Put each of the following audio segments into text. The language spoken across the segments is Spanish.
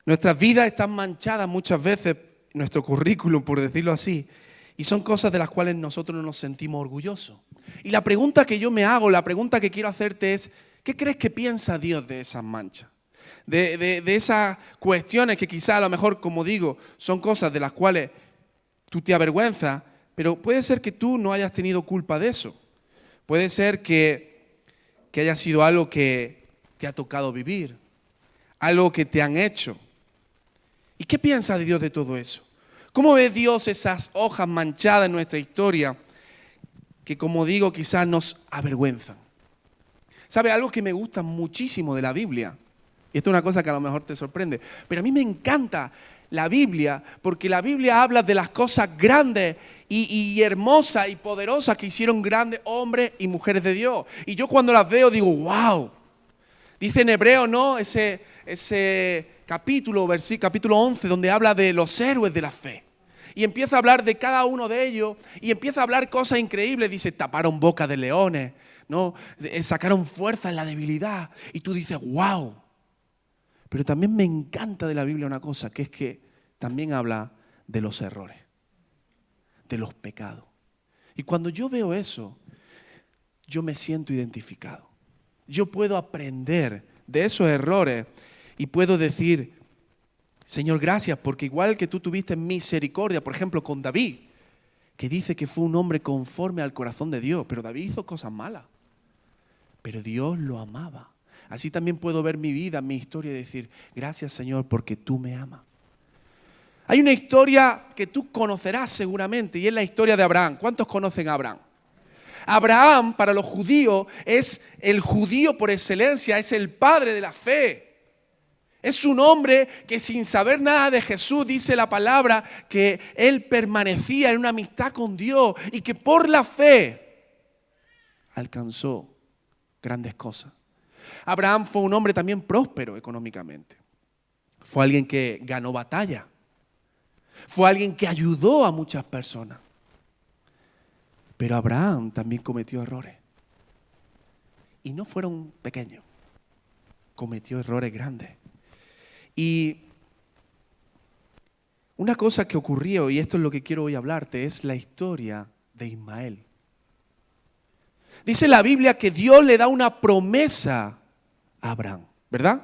Nuestras vidas están manchadas muchas veces, nuestro currículum, por decirlo así, y son cosas de las cuales nosotros no nos sentimos orgullosos. Y la pregunta que yo me hago, la pregunta que quiero hacerte es, ¿qué crees que piensa Dios de esas manchas? De esas cuestiones que quizá a lo mejor, como digo, son cosas de las cuales tú te avergüenzas, pero puede ser que tú no hayas tenido culpa de eso. Puede ser que haya sido algo que te ha tocado vivir, algo que te han hecho. ¿Y qué piensa Dios de todo eso? ¿Cómo ve Dios esas hojas manchadas en nuestra historia que, como digo, quizás nos avergüenzan? ¿Sabe? Algo que me gusta muchísimo de la Biblia, y esto es una cosa que a lo mejor te sorprende, pero a mí me encanta la Biblia porque la Biblia habla de las cosas grandes y hermosas y poderosas que hicieron grandes hombres y mujeres de Dios. Y yo cuando las veo digo, wow. Dice en Hebreo, ¿no? Ese capítulo 11, donde habla de los héroes de la fe. Y empieza a hablar de cada uno de ellos y empieza a hablar cosas increíbles. Dice, taparon boca de leones, ¿no? Sacaron fuerza en la debilidad. Y tú dices, wow. Pero también me encanta de la Biblia una cosa, que es que también habla de los errores, de los pecados. Y cuando yo veo eso, yo me siento identificado. Yo puedo aprender de esos errores y puedo decir, Señor, gracias, porque igual que tú tuviste misericordia, por ejemplo, con David, que dice que fue un hombre conforme al corazón de Dios, pero David hizo cosas malas, pero Dios lo amaba. Así también puedo ver mi vida, mi historia y decir, gracias, Señor, porque tú me amas. Hay una historia que tú conocerás seguramente y es la historia de Abraham. ¿Cuántos conocen a Abraham? Abraham, para los judíos, es el judío por excelencia, es el padre de la fe. Es un hombre que sin saber nada de Jesús, dice la palabra, que él permanecía en una amistad con Dios y que por la fe alcanzó grandes cosas. Abraham fue un hombre también próspero económicamente. Fue alguien que ganó batalla. Fue alguien que ayudó a muchas personas. Pero Abraham también cometió errores. Y no fueron pequeños. Cometió errores grandes. Y una cosa que ocurrió, y esto es lo que quiero hoy hablarte, es la historia de Ismael. Dice la Biblia que Dios le da una promesa a Abraham, ¿verdad?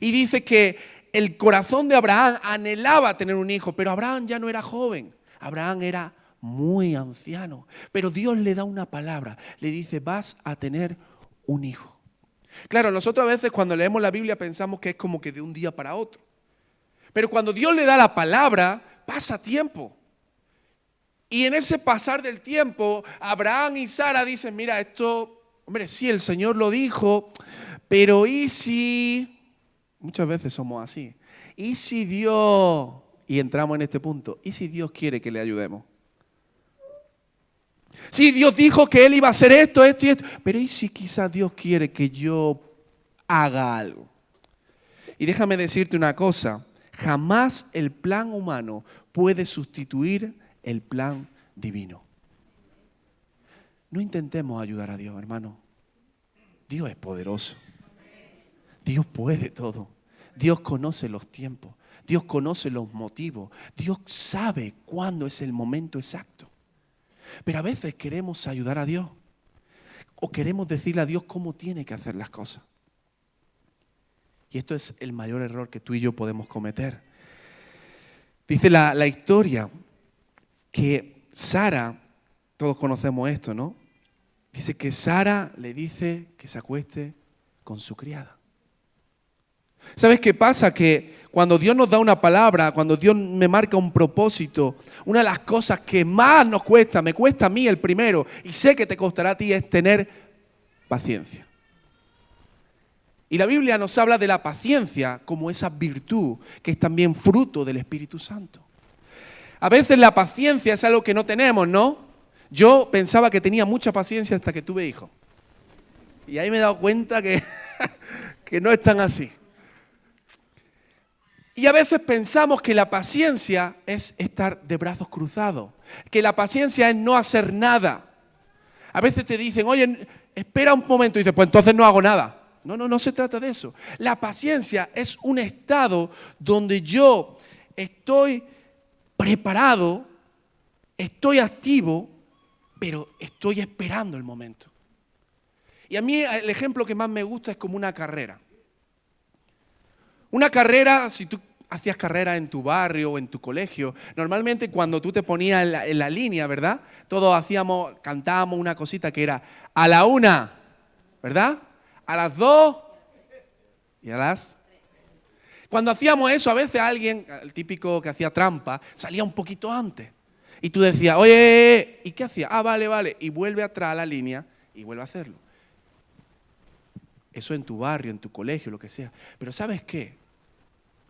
Y dice que el corazón de Abraham anhelaba tener un hijo, pero Abraham ya no era joven. Abraham era muy anciano. Pero Dios le da una palabra. Le dice, vas a tener un hijo. Claro, nosotros a veces cuando leemos la Biblia pensamos que es como que de un día para otro. Pero cuando Dios le da la palabra, pasa tiempo. Y en ese pasar del tiempo, Abraham y Sara dicen, mira, esto, hombre, sí, el Señor lo dijo, pero ¿y si? Muchas veces somos así. ¿Y si Dios? Y entramos en este punto. ¿Y si Dios quiere que le ayudemos? Sí, Dios dijo que Él iba a hacer esto, esto y esto. Pero ¿y si quizás Dios quiere que yo haga algo? Y déjame decirte una cosa. Jamás el plan humano puede sustituir el plan divino. No intentemos ayudar a Dios, hermano. Dios es poderoso. Dios puede todo. Dios conoce los tiempos. Dios conoce los motivos. Dios sabe cuándo es el momento exacto. Pero a veces queremos ayudar a Dios. O queremos decirle a Dios cómo tiene que hacer las cosas. Y esto es el mayor error que tú y yo podemos cometer. Dice la historia que Sara, todos conocemos esto, ¿no? Dice que Sara le dice que se acueste con su criada. ¿Sabes qué pasa? Que cuando Dios nos da una palabra, cuando Dios me marca un propósito, una de las cosas que más nos cuesta, me cuesta a mí el primero, y sé que te costará a ti, es tener paciencia. Y la Biblia nos habla de la paciencia como esa virtud que es también fruto del Espíritu Santo. A veces la paciencia es algo que no tenemos, ¿no? Yo pensaba que tenía mucha paciencia hasta que tuve hijos. Y ahí me he dado cuenta que no es tan así. Y a veces pensamos que la paciencia es estar de brazos cruzados, que la paciencia es no hacer nada. A veces te dicen, oye, espera un momento, y dices, pues entonces no hago nada. No se trata de eso. La paciencia es un estado donde yo estoy preparado, estoy activo, pero estoy esperando el momento. Y a mí el ejemplo que más me gusta es como una carrera. Una carrera, si tú hacías carrera en tu barrio o en tu colegio, normalmente cuando tú te ponías en la línea, ¿verdad? Todos cantábamos una cosita que era a la 1, ¿verdad? A las 2 y a las... Cuando hacíamos eso, a veces alguien, el típico que hacía trampa, salía un poquito antes. Y tú decías, oye, ¿y qué hacía? Ah, vale. Y vuelve atrás a la línea y vuelve a hacerlo. Eso en tu barrio, en tu colegio, lo que sea. Pero ¿sabes qué?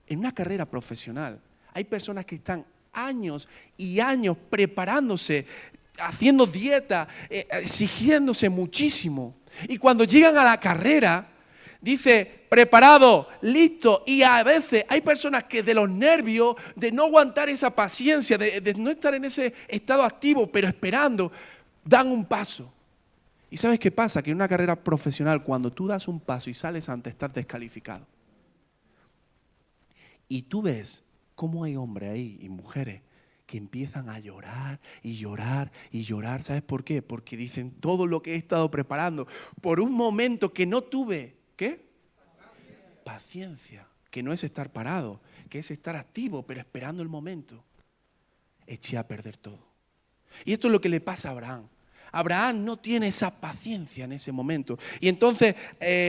En una carrera profesional hay personas que están años y años preparándose, haciendo dieta, exigiéndose muchísimo. Y cuando llegan a la carrera, dice, preparado, listo. Y a veces hay personas que de los nervios, de no aguantar esa paciencia, de no estar en ese estado activo, pero esperando, dan un paso. ¿Y sabes qué pasa? Que en una carrera profesional, cuando tú das un paso y sales antes, estás descalificado. Y tú ves cómo hay hombres ahí y mujeres que empiezan a llorar y llorar y llorar. ¿Sabes por qué? Porque dicen todo lo que he estado preparando por un momento que no tuve. ¿Qué? Paciencia. Que no es estar parado, que es estar activo, pero esperando el momento. Eché a perder todo. Y esto es lo que le pasa a Abraham. Abraham no tiene esa paciencia en ese momento. Y entonces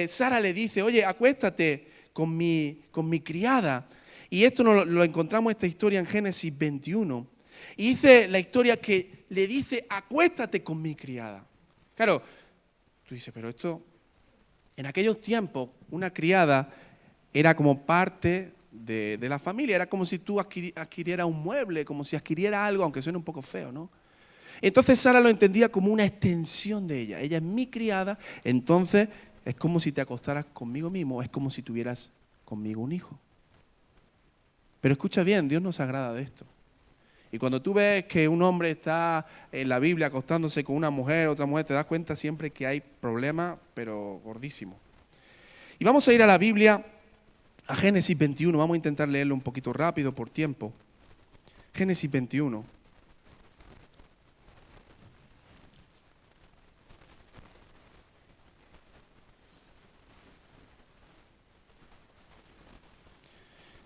Sara le dice, oye, acuéstate con mi criada. Y esto lo encontramos, esta historia en Génesis 21. Y dice la historia que le dice, acuéstate con mi criada. Claro, tú dices, pero esto, en aquellos tiempos, una criada era como parte de la familia. Era como si tú adquirieras un mueble, como si adquiriera algo, aunque suene un poco feo, ¿no? Entonces Sara lo entendía como una extensión de ella. Ella es mi criada, entonces es como si te acostaras conmigo mismo, es como si tuvieras conmigo un hijo. Pero escucha bien, Dios no se agrada de esto. Y cuando tú ves que un hombre está en la Biblia acostándose con una mujer, otra mujer, te das cuenta siempre que hay problemas, pero gordísimos. Y vamos a ir a la Biblia, a Génesis 21, vamos a intentar leerlo un poquito rápido por tiempo. Génesis 21.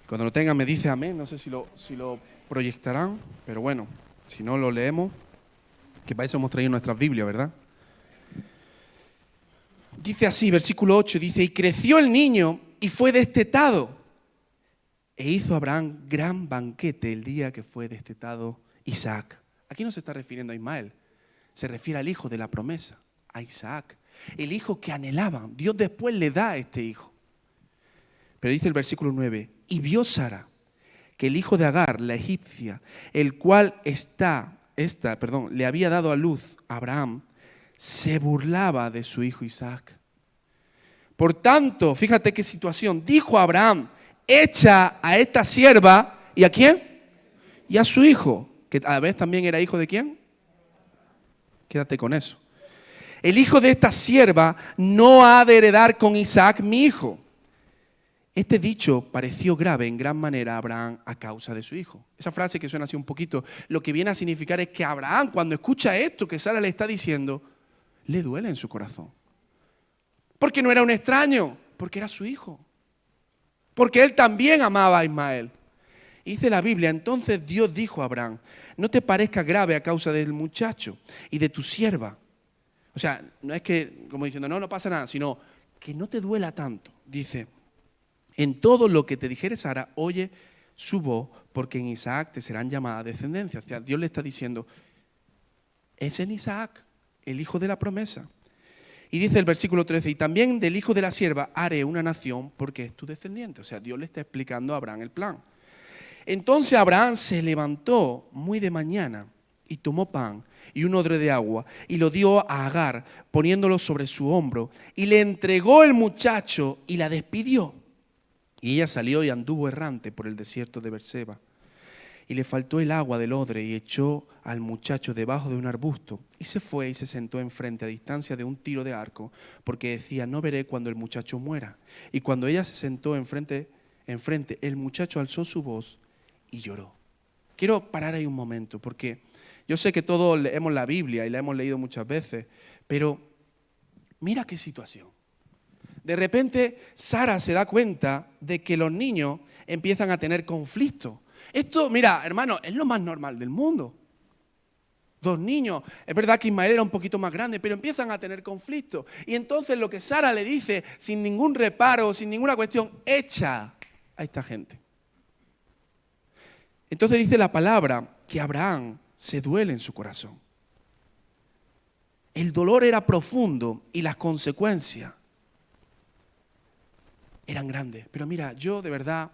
Cuando lo tengan me dice amén, no sé si lo proyectarán, pero bueno, si no lo leemos, que para eso hemos traído nuestras Biblias, ¿verdad? Dice así, versículo 8, dice, y creció el niño y fue destetado. E hizo Abraham gran banquete el día que fue destetado Isaac. Aquí no se está refiriendo a Ismael, se refiere al hijo de la promesa, a Isaac. El hijo que anhelaban, Dios después le da a este hijo. Pero dice el versículo 9, y vio Sara que el hijo de Agar, la egipcia, el cual le había dado a luz a Abraham, se burlaba de su hijo Isaac. Por tanto, fíjate qué situación, dijo Abraham, echa a esta sierva, ¿y a quién? Y a su hijo, que a la vez también era hijo de ¿quién? Quédate con eso. El hijo de esta sierva no ha de heredar con Isaac mi hijo. Este dicho pareció grave en gran manera a Abraham a causa de su hijo. Esa frase que suena así un poquito, lo que viene a significar es que Abraham, cuando escucha esto que Sara le está diciendo, le duele en su corazón. Porque no era un extraño, porque era su hijo. Porque él también amaba a Ismael. Y dice la Biblia, entonces Dios dijo a Abraham, no te parezca grave a causa del muchacho y de tu sierva. O sea, no es que, como diciendo, no pasa nada, sino que no te duela tanto. Dice, en todo lo que te dijere Sara, oye su voz, porque en Isaac te serán llamadas descendencia. O sea, Dios le está diciendo, es en Isaac, el hijo de la promesa. Y dice el versículo 13, y también del hijo de la sierva haré una nación porque es tu descendiente. O sea, Dios le está explicando a Abraham el plan. Entonces Abraham se levantó muy de mañana y tomó pan y un odre de agua y lo dio a Agar, poniéndolo sobre su hombro, y le entregó el muchacho y la despidió. Y ella salió y anduvo errante por el desierto de Berseba. Y le faltó el agua del odre y echó al muchacho debajo de un arbusto. Y se fue y se sentó enfrente a distancia de un tiro de arco, porque decía, no veré cuando el muchacho muera. Y cuando ella se sentó enfrente, el muchacho alzó su voz y lloró. Quiero parar ahí un momento, porque yo sé que todos leemos la Biblia y la hemos leído muchas veces, pero mira qué situación. De repente, Sara se da cuenta de que los niños empiezan a tener conflictos. Esto, mira, hermano, es lo más normal del mundo. Dos niños, es verdad que Ismael era un poquito más grande, pero empiezan a tener conflictos. Y entonces lo que Sara le dice, sin ningún reparo, sin ninguna cuestión, echa a esta gente. Entonces dice la palabra que Abraham se duele en su corazón. El dolor era profundo y las consecuencias eran grandes. Pero mira, yo de verdad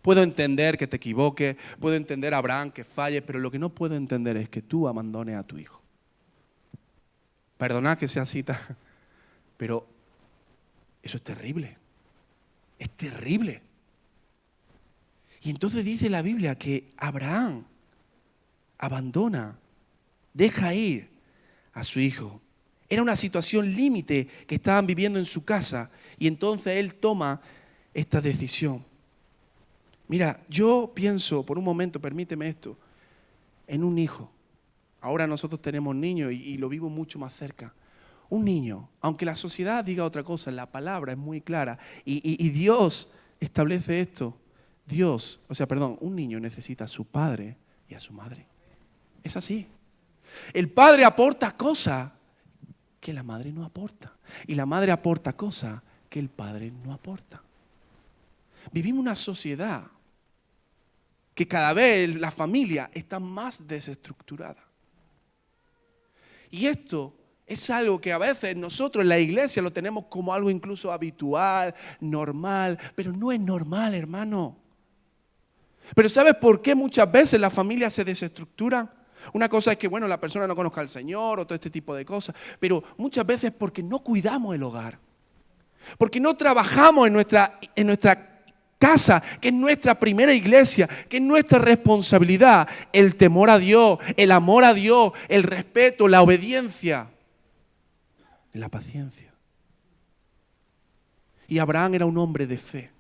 puedo entender que te equivoques, puedo entender a Abraham que falle, pero lo que no puedo entender es que tú abandones a tu hijo. Perdonad que sea así, pero eso es terrible. Es terrible. Y entonces dice la Biblia que Abraham abandona, deja ir a su hijo. Era una situación límite que estaban viviendo en su casa y entonces él toma esta decisión. Mira, yo pienso por un momento, permíteme esto, en un hijo. Ahora nosotros tenemos niños y lo vivo mucho más cerca. Un niño, aunque la sociedad diga otra cosa, la palabra es muy clara y Dios establece esto. Un niño necesita a su padre y a su madre. Es así. El padre aporta cosas que la madre no aporta. Y la madre aporta cosas que el padre no aporta. Vivimos una sociedad que cada vez la familia está más desestructurada. Y esto es algo que a veces nosotros en la iglesia lo tenemos como algo incluso habitual, normal, pero no es normal, hermano. Pero ¿sabes por qué muchas veces la familia se desestructura? Una cosa es que, bueno, la persona no conozca al Señor o todo este tipo de cosas, pero muchas veces porque no cuidamos el hogar. Porque no trabajamos en nuestra casa, que es nuestra primera iglesia, que es nuestra responsabilidad, el temor a Dios, el amor a Dios, el respeto, la obediencia, la paciencia. Y Abraham era un hombre de fe,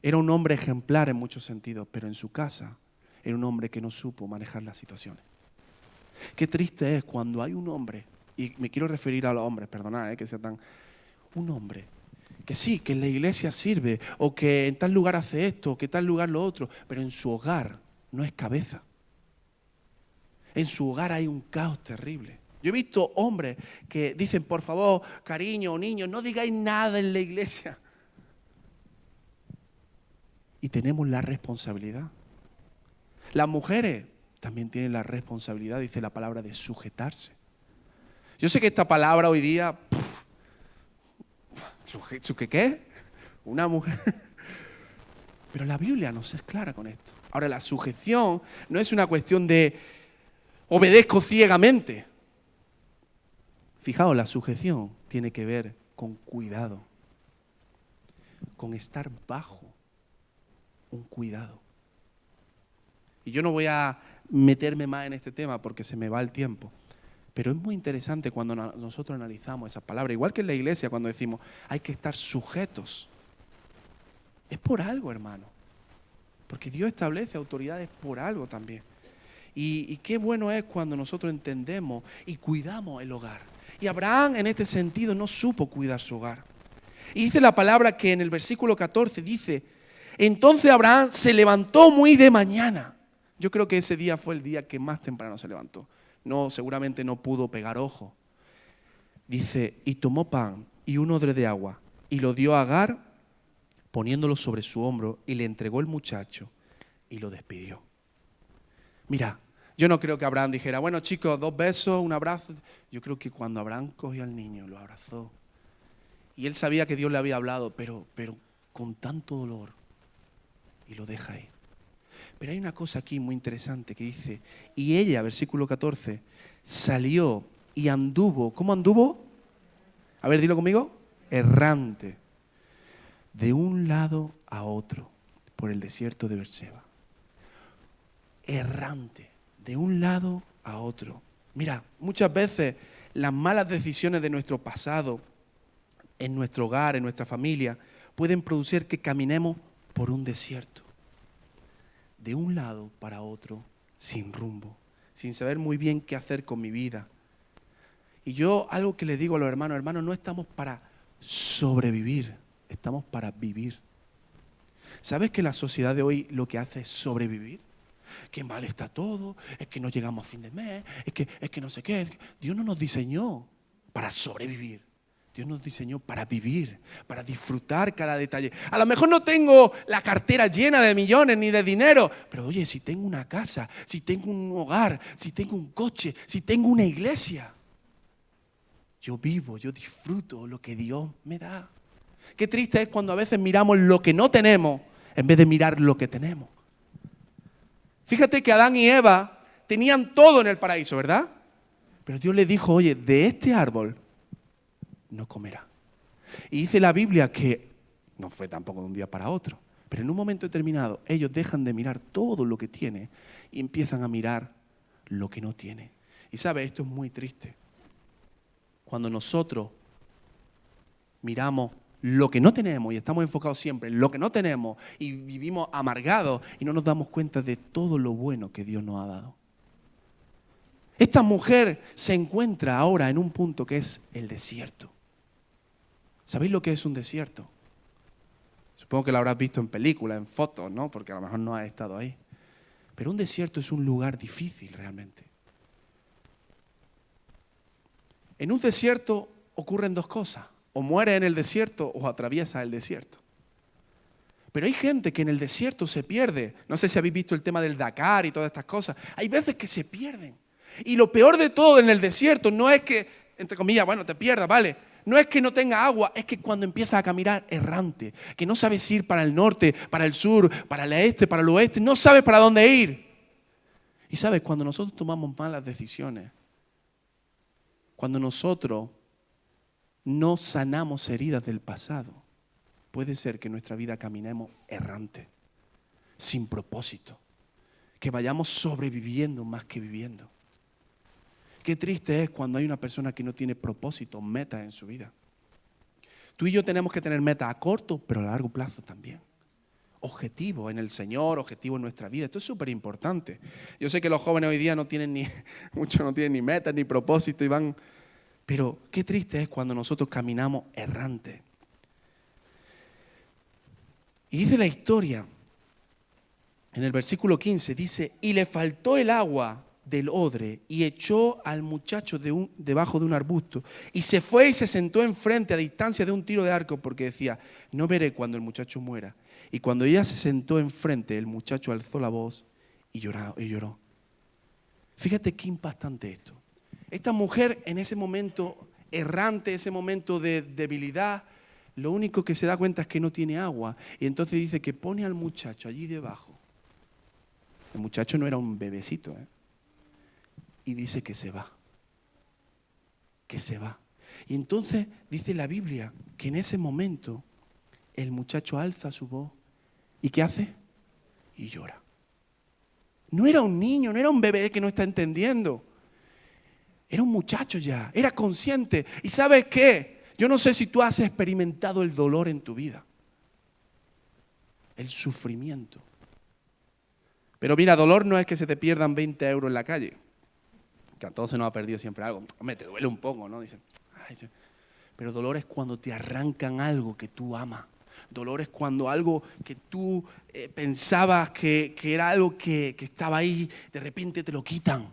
era un hombre ejemplar en muchos sentidos, pero en su casa era un hombre que no supo manejar las situaciones. Qué triste es cuando hay un hombre, y me quiero referir a los hombres, perdonad que sea tan... Un hombre que sí, que en la iglesia sirve, o que en tal lugar hace esto, o que en tal lugar lo otro, pero en su hogar no es cabeza. En su hogar hay un caos terrible. Yo he visto hombres que dicen, por favor, cariño o niños, no digáis nada en la iglesia. Y tenemos la responsabilidad. Las mujeres también tienen la responsabilidad, dice la palabra, de sujetarse. Yo sé que esta palabra hoy día... ¿Qué? Una mujer. Pero la Biblia no es clara con esto. Ahora, la sujeción no es una cuestión de obedezco ciegamente. Fijaos, la sujeción tiene que ver con cuidado, con estar bajo un cuidado. Y yo no voy a meterme más en este tema porque se me va el tiempo. Pero es muy interesante cuando nosotros analizamos esas palabras. Igual que en la iglesia cuando decimos hay que estar sujetos. Es por algo, hermano. Porque Dios establece autoridades por algo también. Y qué bueno es cuando nosotros entendemos y cuidamos el hogar. Y Abraham en este sentido no supo cuidar su hogar. Y dice la palabra que en el versículo 14 dice, entonces Abraham se levantó muy de mañana. Yo creo que ese día fue el día que más temprano se levantó. No, seguramente no pudo pegar ojo. Dice, y tomó pan y un odre de agua y lo dio a Agar poniéndolo sobre su hombro y le entregó el muchacho y lo despidió. Mira, yo no creo que Abraham dijera, bueno chicos, 2 besos, un abrazo. Yo creo que cuando Abraham cogió al niño, lo abrazó. Y él sabía que Dios le había hablado, pero con tanto dolor. Y lo deja ahí. Pero hay una cosa aquí muy interesante que dice, y ella, versículo 14, salió y anduvo. ¿Cómo anduvo? A ver, dilo conmigo. Errante. De un lado a otro por el desierto de Berseba. errante, de un lado a otro. Mira, muchas veces las malas decisiones de nuestro pasado, en nuestro hogar, en nuestra familia, pueden producir que caminemos por un desierto, de un lado para otro, sin rumbo, sin saber muy bien qué hacer con mi vida. Y yo algo que le digo a los hermanos, no estamos para sobrevivir, estamos para vivir. ¿Sabes que la sociedad de hoy lo que hace es sobrevivir? Que mal está todo, es que no llegamos a fin de mes, es que no sé qué. Dios no nos diseñó para sobrevivir. Dios nos diseñó para vivir, para disfrutar cada detalle. A lo mejor no tengo la cartera llena de millones ni de dinero, pero oye, si tengo una casa, si tengo un hogar, si tengo un coche, si tengo una iglesia, yo vivo, yo disfruto lo que Dios me da. Qué triste es cuando a veces miramos lo que no tenemos en vez de mirar lo que tenemos. Fíjate que Adán y Eva tenían todo en el paraíso, ¿verdad? Pero Dios les dijo, oye, de este árbol no comerá. Y dice la Biblia que no fue tampoco de un día para otro, pero en un momento determinado ellos dejan de mirar todo lo que tiene y empiezan a mirar lo que no tiene. Y sabes, esto es muy triste. Cuando nosotros miramos lo que no tenemos y estamos enfocados siempre en lo que no tenemos y vivimos amargados y no nos damos cuenta de todo lo bueno que Dios nos ha dado. Esta mujer se encuentra ahora en un punto que es el desierto. ¿Sabéis lo que es un desierto? Supongo que lo habrás visto en películas, en fotos, ¿no? Porque a lo mejor no has estado ahí. Pero un desierto es un lugar difícil realmente. En un desierto ocurren dos cosas. O mueres en el desierto o atraviesas el desierto. Pero hay gente que en el desierto se pierde. No sé si habéis visto el tema del Dakar y todas estas cosas. Hay veces que se pierden. Y lo peor de todo en el desierto no es que, entre comillas, bueno, te pierdas, ¿vale? No es que no tenga agua, es que cuando empiezas a caminar errante, que no sabes ir para el norte, para el sur, para el este, para el oeste, no sabes para dónde ir. Y sabes, cuando nosotros tomamos malas decisiones, cuando nosotros no sanamos heridas del pasado, puede ser que en nuestra vida caminemos errante, sin propósito, que vayamos sobreviviendo más que viviendo. Qué triste es cuando hay una persona que no tiene propósito, metas en su vida. Tú y yo tenemos que tener metas a corto, pero a largo plazo también. Objetivo en el Señor, objetivo en nuestra vida. Esto es súper importante. Yo sé que los jóvenes hoy día muchos no tienen ni metas ni propósito y van. Pero qué triste es cuando nosotros caminamos errantes. Y dice la historia, en el versículo 15, dice, y le faltó el agua del odre y echó al muchacho debajo de un arbusto y se fue y se sentó enfrente a distancia de un tiro de arco porque decía, no veré cuando el muchacho muera. Y cuando ella se sentó enfrente, el muchacho alzó la voz y lloró. Fíjate qué impactante esto. Esta mujer en ese momento errante, ese momento de debilidad, lo único que se da cuenta es que no tiene agua. Y entonces dice que pone al muchacho allí debajo. El muchacho no era un bebecito, ¿eh? Y dice que se va. Que se va. Y entonces dice la Biblia que en ese momento el muchacho alza su voz. ¿Y qué hace? Y llora. No era un niño, no era un bebé que no está entendiendo. Era un muchacho ya, era consciente. ¿Y sabes qué? Yo no sé si tú has experimentado el dolor en tu vida. El sufrimiento. Pero mira, dolor no es que se te pierdan 20 euros en la calle. Que a todos se nos ha perdido siempre algo. Hombre, te duele un poco, ¿no? Dicen, ay, sí. Pero dolor es cuando te arrancan algo que tú amas. Dolor es cuando algo que tú pensabas que era algo que estaba ahí, de repente te lo quitan.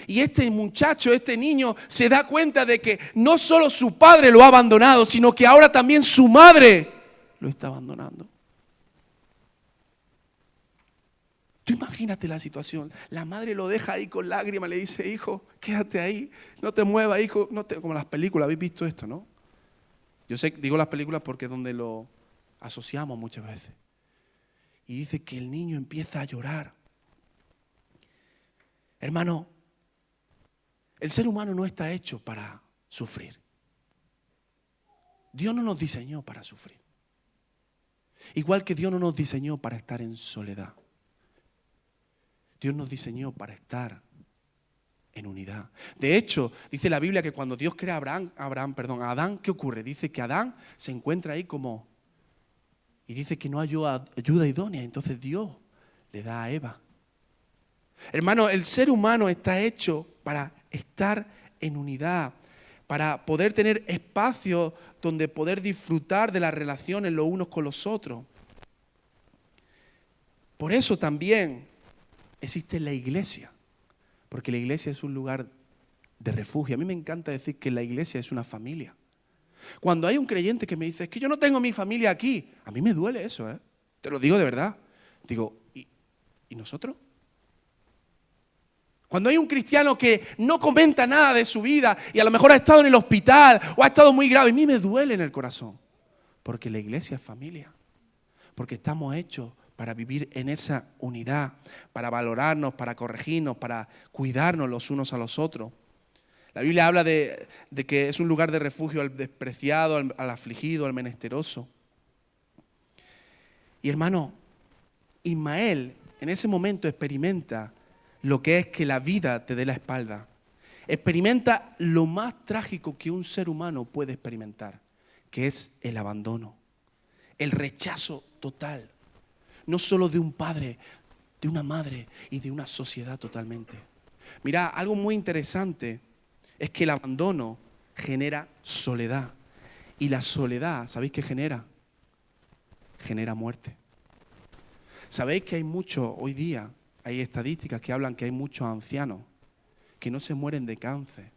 Y este muchacho, este niño, se da cuenta de que no solo su padre lo ha abandonado, sino que ahora también su madre lo está abandonando. Tú imagínate la situación. La madre lo deja ahí con lágrimas, le dice, hijo, quédate ahí, no te muevas, hijo. Como las películas, habéis visto esto, ¿no? Yo sé, digo las películas porque es donde lo asociamos muchas veces. Y dice que el niño empieza a llorar. Hermano, el ser humano no está hecho para sufrir. Dios no nos diseñó para sufrir. Igual que Dios no nos diseñó para estar en soledad. Dios nos diseñó para estar en unidad. De hecho, dice la Biblia que cuando Dios crea a Adán, ¿qué ocurre? Dice que Adán se encuentra ahí como... Y dice que no hay ayuda idónea. Entonces Dios le da a Eva. Hermano, el ser humano está hecho para estar en unidad, para poder tener espacio donde poder disfrutar de las relaciones los unos con los otros. Por eso también existe la iglesia, porque la iglesia es un lugar de refugio. A mí me encanta decir que la iglesia es una familia. Cuando hay un creyente que me dice, es que yo no tengo mi familia aquí, a mí me duele eso, ¿eh? Te lo digo de verdad. Digo, ¿y nosotros? Cuando hay un cristiano que no comenta nada de su vida y a lo mejor ha estado en el hospital o ha estado muy grave, a mí me duele en el corazón. Porque la iglesia es familia. Porque estamos hechos para vivir en esa unidad, para valorarnos, para corregirnos, para cuidarnos los unos a los otros. La Biblia habla de que es un lugar de refugio al despreciado, al afligido, al menesteroso. Y hermano, Ismael en ese momento experimenta lo que es que la vida te dé la espalda. Experimenta lo más trágico que un ser humano puede experimentar, que es el abandono, el rechazo total. No solo de un padre, de una madre y de una sociedad totalmente. Mira, algo muy interesante es que el abandono genera soledad. Y la soledad, ¿sabéis qué genera? Genera muerte. ¿Sabéis que hay mucho hoy día? Hay estadísticas que hablan que hay muchos ancianos que no se mueren de cáncer,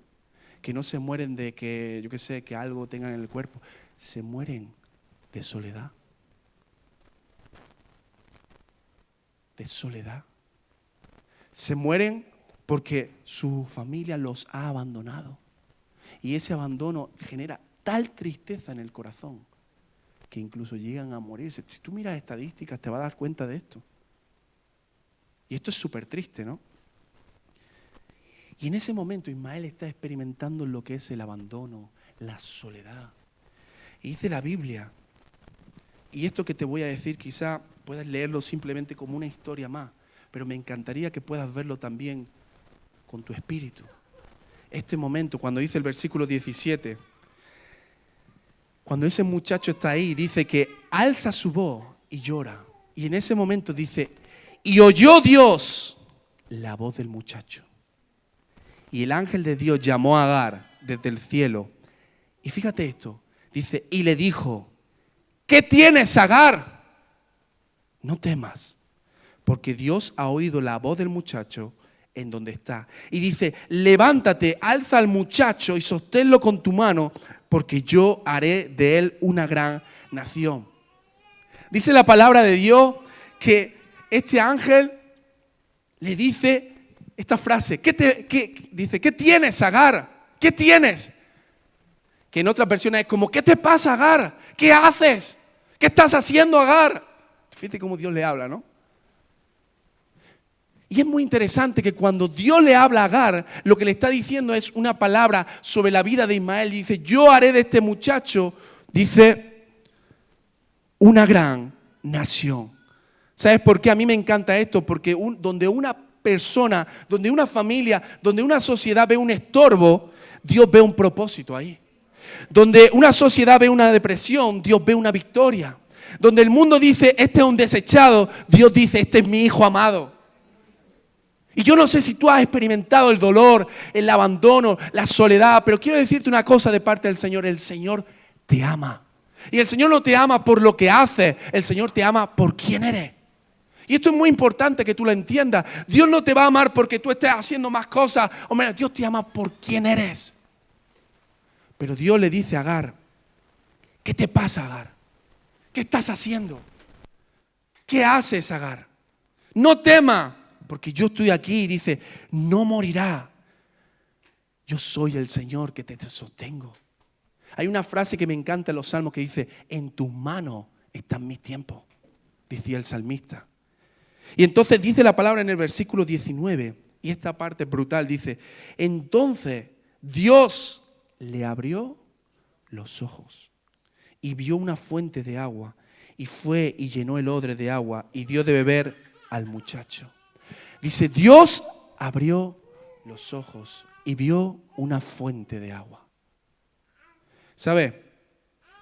que no se mueren de que, yo qué sé, que algo tengan en el cuerpo. Se mueren de soledad. De soledad. Se mueren porque su familia los ha abandonado. Y ese abandono genera tal tristeza en el corazón que incluso llegan a morirse. Si tú miras estadísticas te vas a dar cuenta de esto. Y esto es súper triste, ¿no? Y en ese momento Ismael está experimentando lo que es el abandono, la soledad. Y dice la Biblia, y esto que te voy a decir quizá puedas leerlo simplemente como una historia más, pero me encantaría que puedas verlo también con tu espíritu. Este momento, cuando dice el versículo 17, cuando ese muchacho está ahí, dice que alza su voz y llora. Y en ese momento dice, y oyó Dios la voz del muchacho. Y el ángel de Dios llamó a Agar desde el cielo. Y fíjate esto, dice, y le dijo, ¿qué tienes, Agar? No temas, porque Dios ha oído la voz del muchacho en donde está. Y dice, levántate, alza al muchacho y sosténlo con tu mano, porque yo haré de él una gran nación. Dice la palabra de Dios que este ángel le dice esta frase, dice, ¿qué tienes, Agar? ¿Qué tienes? Que en otras versiones es como, ¿qué te pasa, Agar? ¿Qué haces? ¿Qué estás haciendo, Agar? Fíjate cómo Dios le habla, ¿no? Y es muy interesante que cuando Dios le habla a Agar, lo que le está diciendo es una palabra sobre la vida de Ismael. Dice, yo haré de este muchacho, dice, una gran nación. ¿Sabes por qué? A mí me encanta esto, porque donde una persona, donde una familia, donde una sociedad ve un estorbo, Dios ve un propósito ahí. Donde una sociedad ve una depresión, Dios ve una victoria. Donde el mundo dice, este es un desechado, Dios dice, este es mi hijo amado. Y yo no sé si tú has experimentado el dolor, el abandono, la soledad, pero quiero decirte una cosa de parte del Señor, el Señor te ama. Y el Señor no te ama por lo que haces, el Señor te ama por quién eres. Y esto es muy importante que tú lo entiendas. Dios no te va a amar porque tú estés haciendo más cosas. Hombre, Dios te ama por quién eres. Pero Dios le dice a Agar, ¿qué te pasa, Agar? ¿Qué estás haciendo? ¿Qué haces, Agar? No temas, porque yo estoy aquí. Y dice, no morirá. Yo soy el Señor que te sostengo. Hay una frase que me encanta en los salmos que dice, en tus manos están mis tiempos, decía el salmista. Y entonces dice la palabra en el versículo 19, y esta parte es brutal, dice, entonces Dios le abrió los ojos y vio una fuente de agua y fue y llenó el odre de agua y dio de beber al muchacho. Dice, Dios abrió los ojos y vio una fuente de agua. ¿Sabes?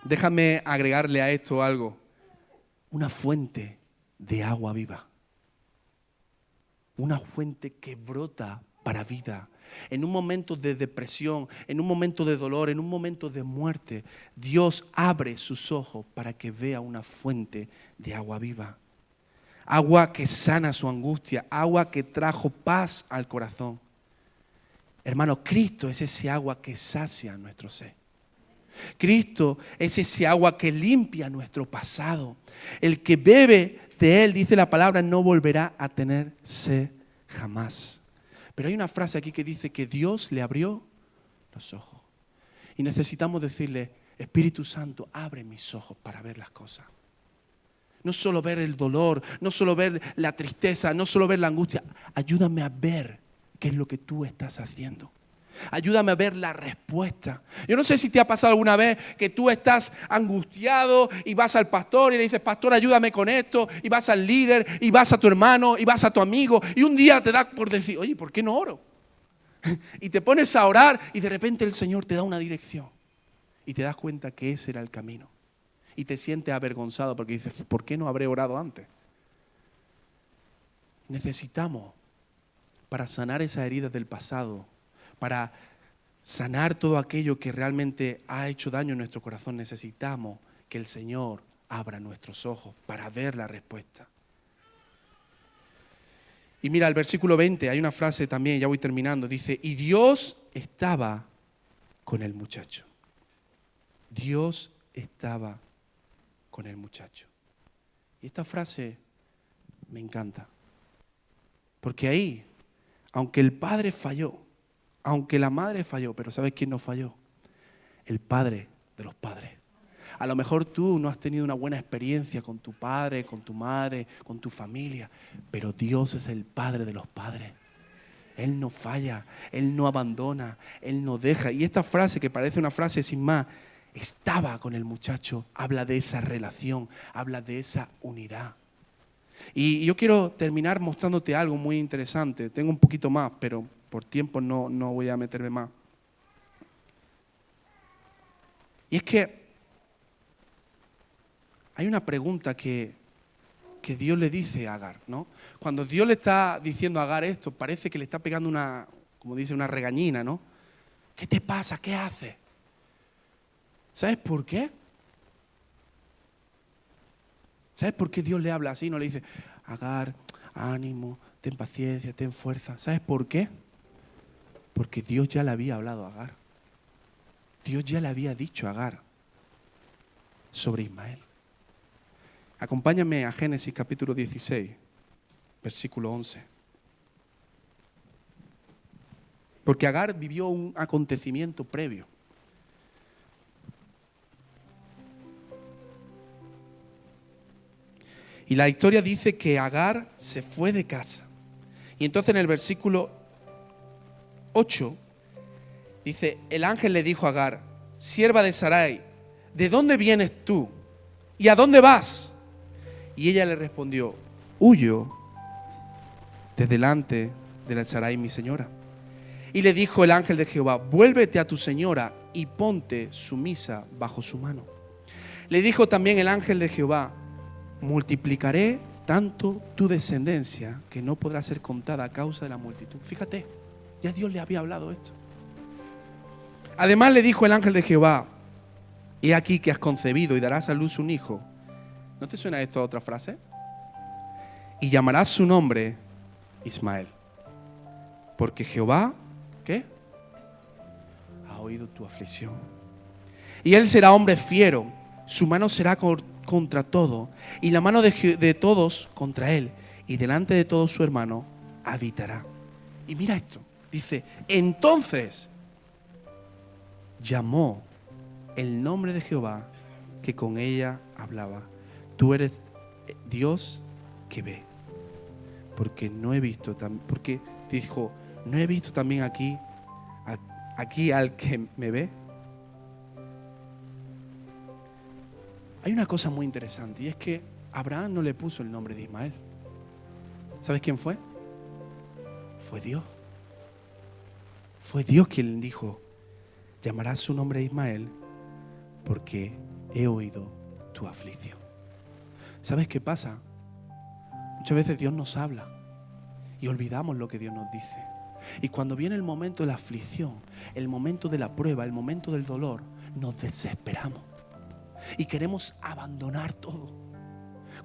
Déjame agregarle a esto algo. Una fuente de agua viva. Una fuente que brota para vida. En un momento de depresión, en un momento de dolor, en un momento de muerte, Dios abre sus ojos para que vea una fuente de agua viva. Agua que sana su angustia, agua que trajo paz al corazón. Hermano, Cristo es ese agua que sacia nuestro ser. Cristo es ese agua que limpia nuestro pasado. El que bebe de Él, dice la palabra, no volverá a tener sed jamás. Pero hay una frase aquí que dice que Dios le abrió los ojos. Y necesitamos decirle, Espíritu Santo, abre mis ojos para ver las cosas. No solo ver el dolor, no solo ver la tristeza, no solo ver la angustia. Ayúdame a ver qué es lo que tú estás haciendo. Ayúdame a ver la respuesta. Yo no sé si te ha pasado alguna vez que tú estás angustiado y vas al pastor y le dices, pastor, ayúdame con esto. Y vas al líder, y vas a tu hermano, y vas a tu amigo. Y un día te da por decir, oye, ¿por qué no oro? Y te pones a orar y de repente el Señor te da una dirección. Y te das cuenta que ese era el camino. Y te sientes avergonzado porque dices, ¿por qué no habré orado antes? Necesitamos, para sanar esas heridas del pasado, para sanar todo aquello que realmente ha hecho daño en nuestro corazón, necesitamos que el Señor abra nuestros ojos para ver la respuesta. Y mira, el versículo 20, hay una frase también, ya voy terminando, dice, y Dios estaba con el muchacho. Dios estaba con el muchacho. Y esta frase me encanta. Porque ahí, aunque el padre falló, aunque la madre falló, pero ¿sabes quién no falló? El padre de los padres. A lo mejor tú no has tenido una buena experiencia con tu padre, con tu madre, con tu familia, pero Dios es el padre de los padres. Él no falla, Él no abandona, Él no deja. Y esta frase, que parece una frase sin más, estaba con el muchacho, habla de esa relación, habla de esa unidad. Y yo quiero terminar mostrándote algo muy interesante. Tengo un poquito más, pero por tiempo no voy a meterme más. Y es que hay una pregunta que Dios le dice a Agar, ¿no? Cuando Dios le está diciendo a Agar esto, parece que le está pegando una, como dice, una regañina, ¿no? ¿Qué te pasa? ¿Qué haces? ¿Sabes por qué? ¿Sabes por qué Dios le habla así? No le dice, Agar, ánimo, ten paciencia, ten fuerza. ¿Sabes por qué? Porque Dios ya le había hablado a Agar. Dios ya le había dicho a Agar sobre Ismael. Acompáñame a Génesis capítulo 16, versículo 11. Porque Agar vivió un acontecimiento previo. Y la historia dice que Agar se fue de casa. Y entonces en el versículo 8 dice, el ángel le dijo a Agar, sierva de Sarai, ¿de dónde vienes tú? ¿Y a dónde vas? Y ella le respondió, huyo de delante de la Sarai, mi señora. Y le dijo el ángel de Jehová, vuélvete a tu señora y ponte sumisa bajo su mano. Le dijo también el ángel de Jehová, multiplicaré tanto tu descendencia que no podrá ser contada a causa de la multitud. Fíjate, ya Dios le había hablado esto. Además le dijo el ángel de Jehová, he aquí que has concebido y darás a luz un hijo. ¿No te suena esto a otra frase? Y llamarás su nombre Ismael. Porque Jehová, ¿qué? Ha oído tu aflicción. Y él será hombre fiero, su mano será contra todo, y la mano de todos contra él, y delante de todo su hermano habitará. Y mira esto, dice, entonces llamó el nombre de Jehová que con ella hablaba, tú eres Dios que ve. Porque no he visto, porque dijo, no he visto también aquí al que me ve. Hay una cosa muy interesante y es que Abraham no le puso el nombre de Ismael. ¿Sabes quién fue? Fue Dios. Fue Dios quien dijo, llamarás su nombre Ismael porque he oído tu aflicción. ¿Sabes qué pasa? Muchas veces Dios nos habla y olvidamos lo que Dios nos dice. Y cuando viene el momento de la aflicción, el momento de la prueba, el momento del dolor, nos desesperamos y queremos abandonar todo.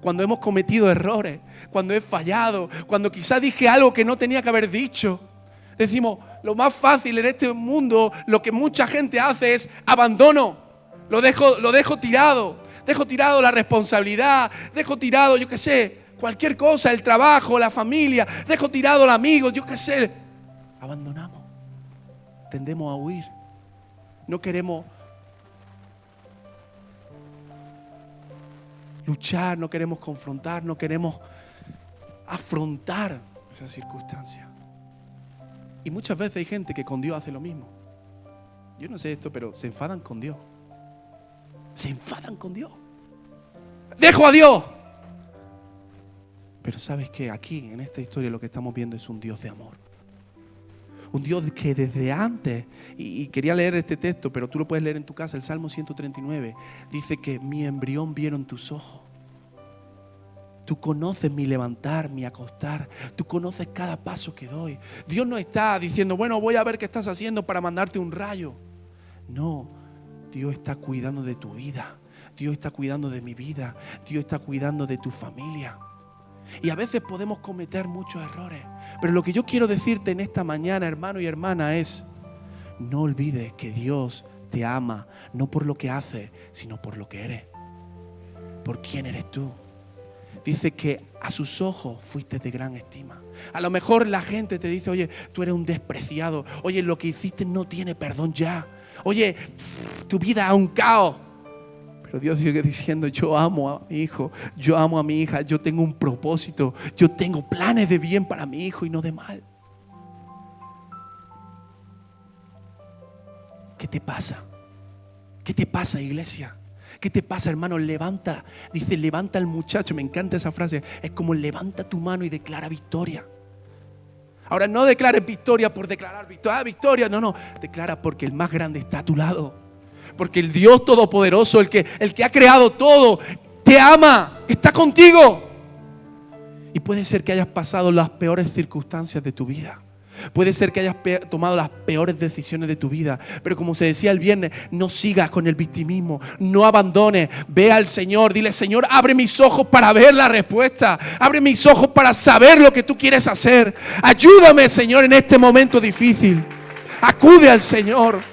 Cuando hemos cometido errores, cuando he fallado, cuando quizás dije algo que no tenía que haber dicho, decimos, lo más fácil en este mundo, lo que mucha gente hace es abandono, lo dejo tirado, dejo tirado la responsabilidad, dejo tirado, yo qué sé, cualquier cosa, el trabajo, la familia, dejo tirado al amigo, yo qué sé. Abandonamos, tendemos a huir, no queremos luchar, no queremos confrontar, no queremos afrontar esas circunstancias. Y muchas veces hay gente que con Dios hace lo mismo. Yo no sé esto, pero se enfadan con Dios. Se enfadan con Dios. ¡Dejo a Dios! Pero sabes que aquí, en esta historia, lo que estamos viendo es un Dios de amor. Un Dios que desde antes, y quería leer este texto, pero tú lo puedes leer en tu casa, el Salmo 139, dice que mi embrión vieron tus ojos. Tú conoces mi levantar, mi acostar. Tú conoces cada paso que doy. Dios no está diciendo, bueno, voy a ver qué estás haciendo para mandarte un rayo. No, Dios está cuidando de tu vida. Dios está cuidando de mi vida. Dios está cuidando de tu familia. Y a veces podemos cometer muchos errores. Pero lo que yo quiero decirte en esta mañana, hermano y hermana, es no olvides que Dios te ama, no por lo que haces, sino por lo que eres. Por quién eres tú. Dice que a sus ojos fuiste de gran estima. A lo mejor la gente te dice, oye, tú eres un despreciado. Oye, lo que hiciste no tiene perdón ya. Oye, tu vida es un caos. Pero Dios sigue diciendo, yo amo a mi hijo, yo amo a mi hija, yo tengo un propósito, yo tengo planes de bien para mi hijo y no de mal. ¿Qué te pasa? ¿Qué te pasa, iglesia? ¿Qué te pasa, hermano? Levanta, dice, levanta al muchacho, me encanta esa frase, es como levanta tu mano y declara victoria. Ahora no declares victoria por declarar victoria, victoria, no, declara porque el más grande está a tu lado. Porque el Dios Todopoderoso, el que ha creado todo, te ama, está contigo. Y puede ser que hayas pasado las peores circunstancias de tu vida. Puede ser que hayas tomado las peores decisiones de tu vida. Pero como se decía el viernes, no sigas con el victimismo. No abandones. Ve al Señor. Dile, Señor, abre mis ojos para ver la respuesta. Abre mis ojos para saber lo que tú quieres hacer. Ayúdame, Señor, en este momento difícil. Acude al Señor.